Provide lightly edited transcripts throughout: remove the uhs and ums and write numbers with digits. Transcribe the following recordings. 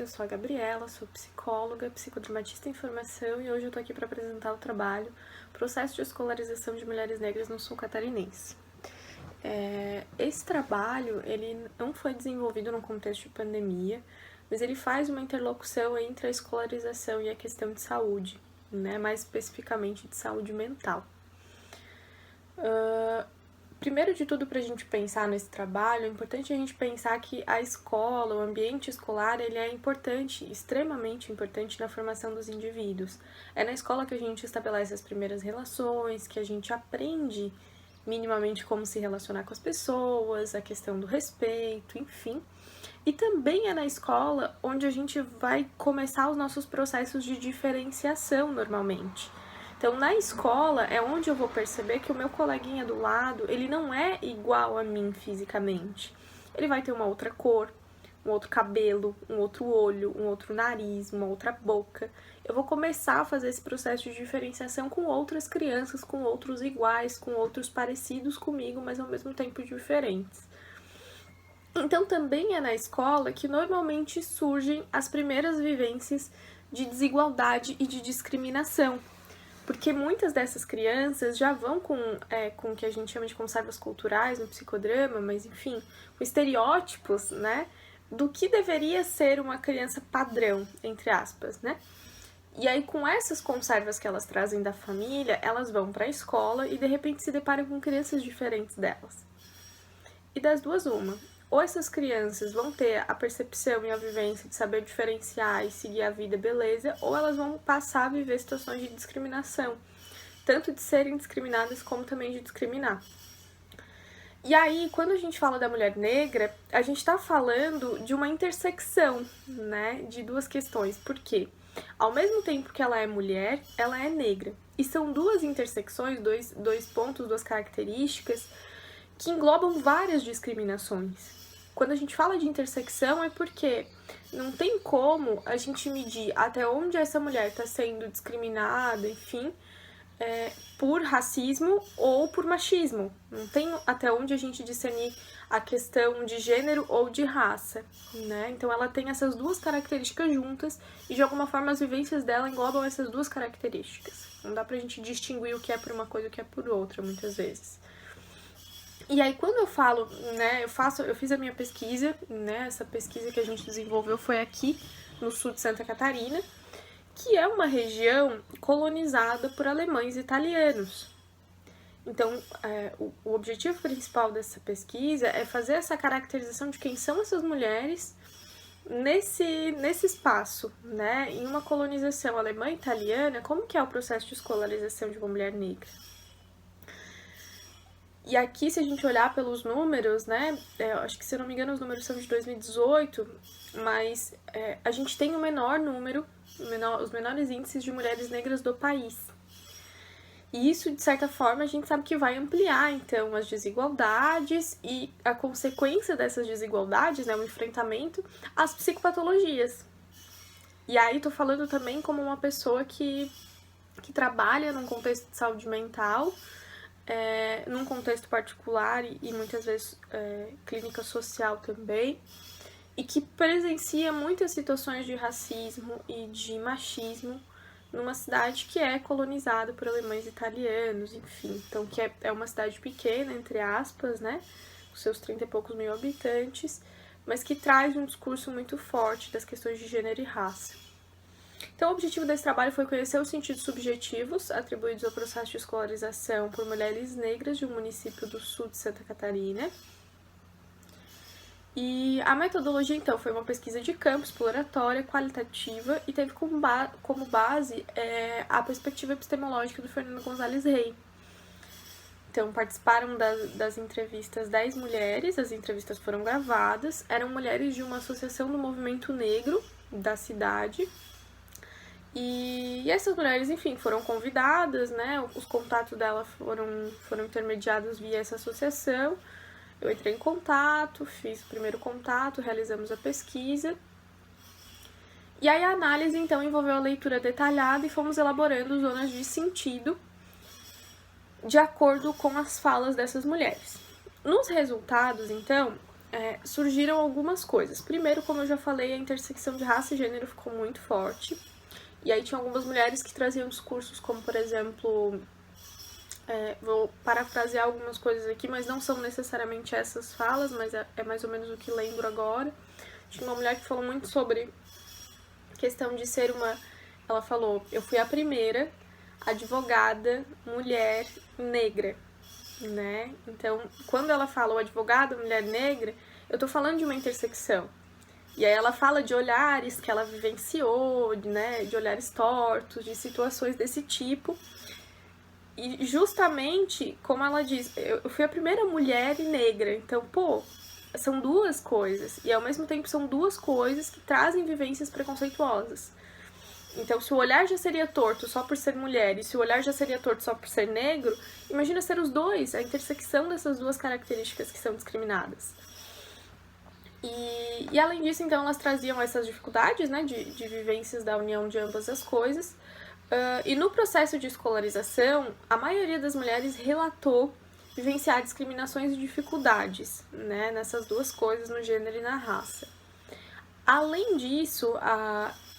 eu sou a Gabriela, sou psicóloga, psicodramatista em formação e hoje eu tô aqui para apresentar o trabalho Processo de Escolarização de Mulheres Negras no Sul Catarinense. Esse trabalho, ele não foi desenvolvido num contexto de pandemia, mas ele faz uma interlocução entre a escolarização e a questão de saúde, né, mais especificamente de saúde mental. Primeiro de tudo, para a gente pensar nesse trabalho, é importante a gente pensar que a escola, o ambiente escolar, ele é importante, extremamente importante na formação dos indivíduos. É na escola que a gente estabelece as primeiras relações, que a gente aprende minimamente como se relacionar com as pessoas, a questão do respeito, enfim. E também é na escola onde a gente vai começar os nossos processos de diferenciação normalmente. Então, na escola é onde eu vou perceber que o meu coleguinha do lado, ele não é igual a mim fisicamente. Ele vai ter uma outra cor, um outro cabelo, um outro olho, um outro nariz, uma outra boca. Eu vou começar a fazer esse processo de diferenciação com outras crianças, com outros iguais, com outros parecidos comigo, mas ao mesmo tempo diferentes. Então, também é na escola que normalmente surgem as primeiras vivências de desigualdade e de discriminação. Porque muitas dessas crianças já vão com o que a gente chama de conservas culturais no psicodrama, mas enfim, com estereótipos, né, do que deveria ser uma criança padrão, entre aspas, né? E aí, com essas conservas que elas trazem da família, elas vão para a escola e de repente se deparam com crianças diferentes delas. E das duas, uma. Ou essas crianças vão ter a percepção e a vivência de saber diferenciar e seguir a vida, beleza, ou elas vão passar a viver situações de discriminação, tanto de serem discriminadas como também de discriminar. E aí, quando a gente fala da mulher negra, a gente está falando de uma intersecção, né, de duas questões. Por quê? Ao mesmo tempo que ela é mulher, ela é negra. E são duas intersecções, dois pontos, duas características que englobam várias discriminações. Quando a gente fala de intersecção é porque não tem como a gente medir até onde essa mulher está sendo discriminada, enfim, por racismo ou por machismo. Não tem até onde a gente discernir a questão de gênero ou de raça, né? Então ela tem essas duas características juntas e de alguma forma as vivências dela englobam essas duas características. Não dá pra gente distinguir o que é por uma coisa e o que é por outra, muitas vezes. E aí, quando eu falo, né, eu fiz a minha pesquisa, né, essa pesquisa que a gente desenvolveu foi aqui no sul de Santa Catarina, que é uma região colonizada por alemães e italianos. Então, o objetivo principal dessa pesquisa é fazer essa caracterização de quem são essas mulheres nesse espaço, né, em uma colonização alemã e italiana, como que é o processo de escolarização de uma mulher negra. E aqui, se a gente olhar pelos números, né, acho que, se eu não me engano, os números são de 2018, mas a gente tem o menor número, os menores índices de mulheres negras do país. E isso, de certa forma, a gente sabe que vai ampliar, então, as desigualdades e a consequência dessas desigualdades, né, o enfrentamento às psicopatologias. E aí, tô falando também como uma pessoa que trabalha num contexto de saúde mental, num contexto particular e muitas vezes clínica social também, e que presencia muitas situações de racismo e de machismo numa cidade que é colonizada por alemães e italianos, enfim, então que é uma cidade pequena, entre aspas, né, com seus 30 e poucos mil habitantes, mas que traz um discurso muito forte das questões de gênero e raça. Então, o objetivo desse trabalho foi conhecer os sentidos subjetivos atribuídos ao processo de escolarização por mulheres negras de um município do sul de Santa Catarina. E a metodologia, então, foi uma pesquisa de campo, exploratória, qualitativa e teve como base a perspectiva epistemológica do Fernando Gonzalez Rey. Então, participaram das entrevistas 10 mulheres, as entrevistas foram gravadas, eram mulheres de uma associação do movimento negro da cidade. E essas mulheres, enfim, foram convidadas, né, os contatos dela foram intermediados via essa associação. Eu entrei em contato, fiz o primeiro contato, realizamos a pesquisa. E aí a análise, então, envolveu a leitura detalhada e fomos elaborando zonas de sentido de acordo com as falas dessas mulheres. Nos resultados, então, surgiram algumas coisas. Primeiro, como eu já falei, a intersecção de raça e gênero ficou muito forte. E aí tinha algumas mulheres que traziam discursos como, por exemplo, vou parafrasear algumas coisas aqui, mas não são necessariamente essas falas, mas é mais ou menos o que lembro agora. Tinha uma mulher que falou muito sobre questão de ser uma... Ela falou, eu fui a primeira advogada mulher negra, né? Então, quando ela fala o advogado mulher negra, eu tô falando de uma intersecção. E aí ela fala de olhares que ela vivenciou, né, de olhares tortos, de situações desse tipo. E justamente, como ela diz, eu fui a primeira mulher negra, então, são duas coisas. E ao mesmo tempo são duas coisas que trazem vivências preconceituosas. Então, se o olhar já seria torto só por ser mulher e se o olhar já seria torto só por ser negro, imagina ser os dois, a intersecção dessas duas características que são discriminadas. E além disso, então, elas traziam essas dificuldades, né, de vivências da união de ambas as coisas. E no processo de escolarização, a maioria das mulheres relatou vivenciar discriminações e dificuldades, né, nessas duas coisas, no gênero e na raça. Além disso,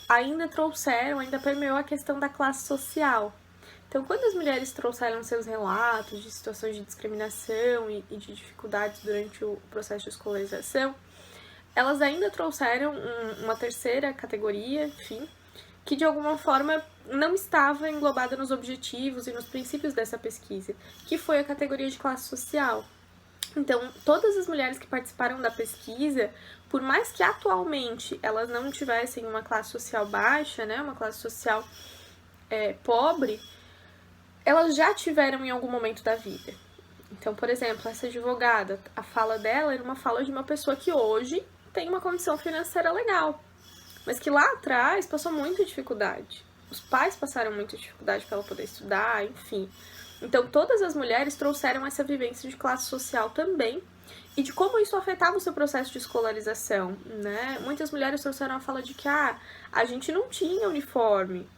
ainda permeou a questão da classe social. Então, quando as mulheres trouxeram seus relatos de situações de discriminação e de dificuldades durante o processo de escolarização, elas ainda trouxeram uma terceira categoria, enfim, que de alguma forma não estava englobada nos objetivos e nos princípios dessa pesquisa, que foi a categoria de classe social. Então, todas as mulheres que participaram da pesquisa, por mais que atualmente elas não tivessem uma classe social baixa, né, uma classe social pobre, elas já tiveram em algum momento da vida. Então, por exemplo, essa advogada, a fala dela era uma fala de uma pessoa que hoje tem uma condição financeira legal, mas que lá atrás passou muita dificuldade. Os pais passaram muita dificuldade para ela poder estudar, enfim. Então, todas as mulheres trouxeram essa vivência de classe social também e de como isso afetava o seu processo de escolarização, né? Muitas mulheres trouxeram a fala de que a gente não tinha uniforme,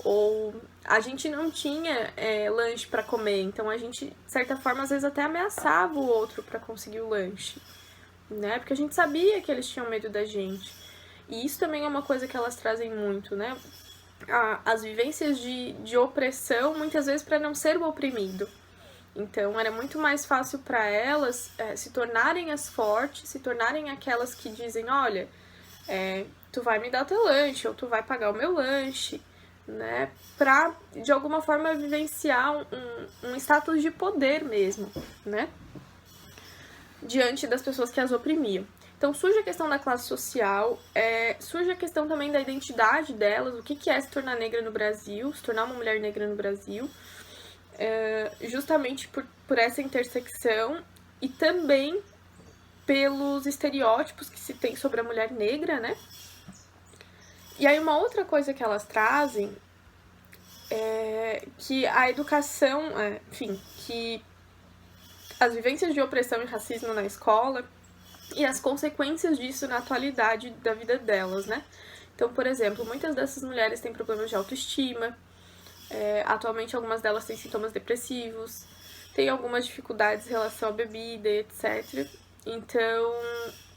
ou a gente não tinha lanche para comer, então a gente, de certa forma, às vezes até ameaçava o outro para conseguir o lanche, né? Porque a gente sabia que eles tinham medo da gente. E isso também é uma coisa que elas trazem muito, né? As vivências de opressão, muitas vezes para não ser o oprimido. Então, era muito mais fácil para elas se tornarem as fortes, se tornarem aquelas que dizem, olha, tu vai me dar o teu lanche, ou tu vai pagar o meu lanche, né? Pra, de alguma forma, vivenciar um status de poder mesmo, né? Diante das pessoas que as oprimiam. Então, surge a questão da classe social, surge a questão também da identidade delas, o que é se tornar negra no Brasil, se tornar uma mulher negra no Brasil, justamente por essa intersecção e também pelos estereótipos que se tem sobre a mulher negra, né? E aí, uma outra coisa que elas trazem é que a educação, enfim, que as vivências de opressão e racismo na escola e as consequências disso na atualidade da vida delas, né? Então, por exemplo, muitas dessas mulheres têm problemas de autoestima, atualmente algumas delas têm sintomas depressivos, têm algumas dificuldades em relação à bebida, etc. Então,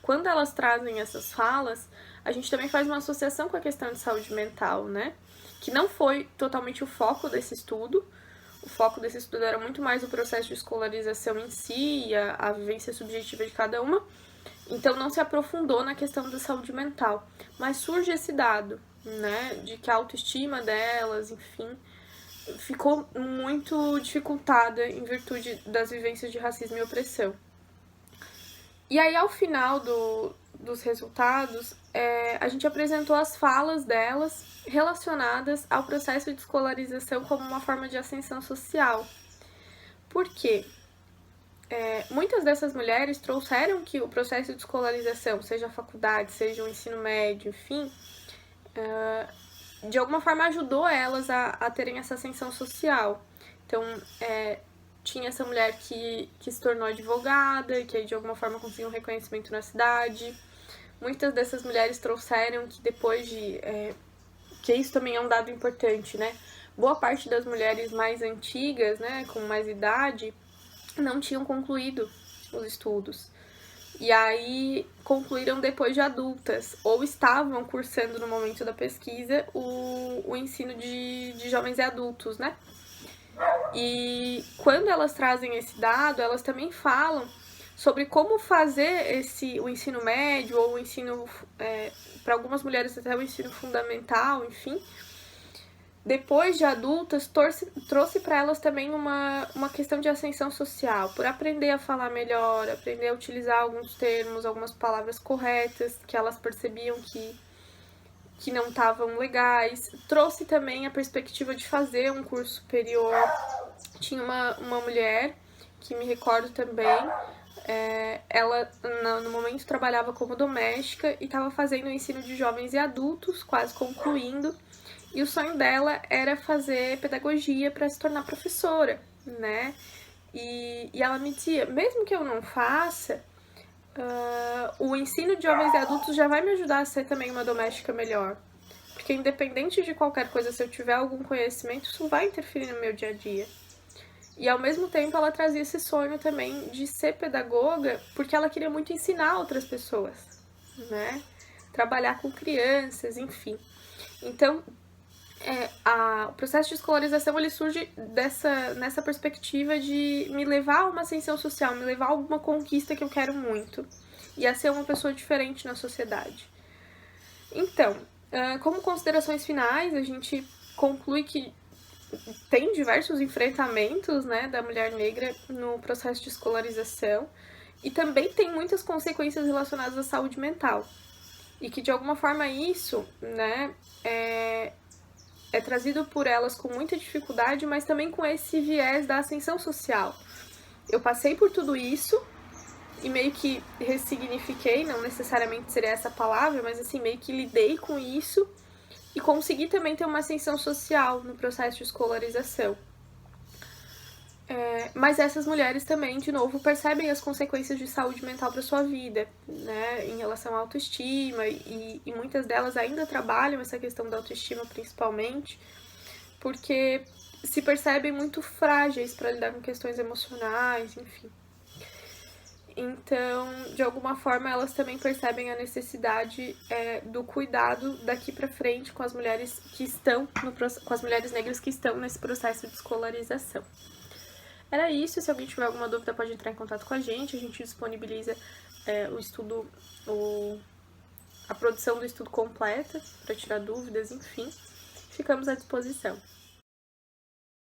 quando elas trazem essas falas, a gente também faz uma associação com a questão de saúde mental, né? Que não foi totalmente o foco desse estudo. O foco desse estudo era muito mais o processo de escolarização em si e a vivência subjetiva de cada uma. Então, não se aprofundou na questão da saúde mental. Mas surge esse dado, né? De que a autoestima delas, enfim, ficou muito dificultada em virtude das vivências de racismo e opressão. E aí, ao final dos resultados, a gente apresentou as falas delas relacionadas ao processo de escolarização como uma forma de ascensão social. Por quê? Muitas dessas mulheres trouxeram que o processo de escolarização, seja a faculdade, seja o ensino médio, enfim, de alguma forma ajudou elas a terem essa ascensão social. Então, tinha essa mulher que se tornou advogada, que aí de alguma forma conseguiu um reconhecimento na cidade. Muitas dessas mulheres trouxeram que depois de... que isso também é um dado importante, né? Boa parte das mulheres mais antigas, né, com mais idade, não tinham concluído os estudos. e aí concluíram depois de adultas, ou estavam cursando no momento da pesquisa o ensino de jovens e adultos, né? E quando elas trazem esse dado, elas também falam sobre como fazer o ensino médio, ou o ensino, para algumas mulheres até o ensino fundamental, enfim, depois de adultas, trouxe para elas também uma questão de ascensão social, por aprender a falar melhor, aprender a utilizar alguns termos, algumas palavras corretas que elas percebiam que não estavam legais. Trouxe também a perspectiva de fazer um curso superior. Tinha uma mulher, que me recordo também, ela no momento trabalhava como doméstica e estava fazendo o ensino de jovens e adultos, quase concluindo. E o sonho dela era fazer pedagogia para se tornar professora, né? E ela me dizia, mesmo que eu não faça, o ensino de jovens e adultos já vai me ajudar a ser também uma doméstica melhor. Porque independente de qualquer coisa, se eu tiver algum conhecimento, isso vai interferir no meu dia a dia. E ao mesmo tempo ela trazia esse sonho também de ser pedagoga, porque ela queria muito ensinar outras pessoas, né? Trabalhar com crianças, enfim. Então, o processo de escolarização ele surge nessa perspectiva de me levar a uma ascensão social, me levar a alguma conquista que eu quero muito e a ser uma pessoa diferente na sociedade. Então, como considerações finais, a gente conclui que tem diversos enfrentamentos, né, da mulher negra no processo de escolarização e também tem muitas consequências relacionadas à saúde mental. E que de alguma forma isso, né, é trazido por elas com muita dificuldade, mas também com esse viés da ascensão social. Eu passei por tudo isso e meio que ressignifiquei, não necessariamente seria essa palavra, mas assim, meio que lidei com isso e consegui também ter uma ascensão social no processo de escolarização. Mas essas mulheres também, de novo, percebem as consequências de saúde mental para sua vida, né, em relação à autoestima, e muitas delas ainda trabalham essa questão da autoestima principalmente, porque se percebem muito frágeis para lidar com questões emocionais, enfim. Então, de alguma forma, elas também percebem a necessidade do cuidado daqui para frente com as mulheres que estão com as mulheres negras que estão nesse processo de escolarização. Era isso, se alguém tiver alguma dúvida pode entrar em contato com a gente disponibiliza o estudo, a produção do estudo completa para tirar dúvidas, enfim, ficamos à disposição.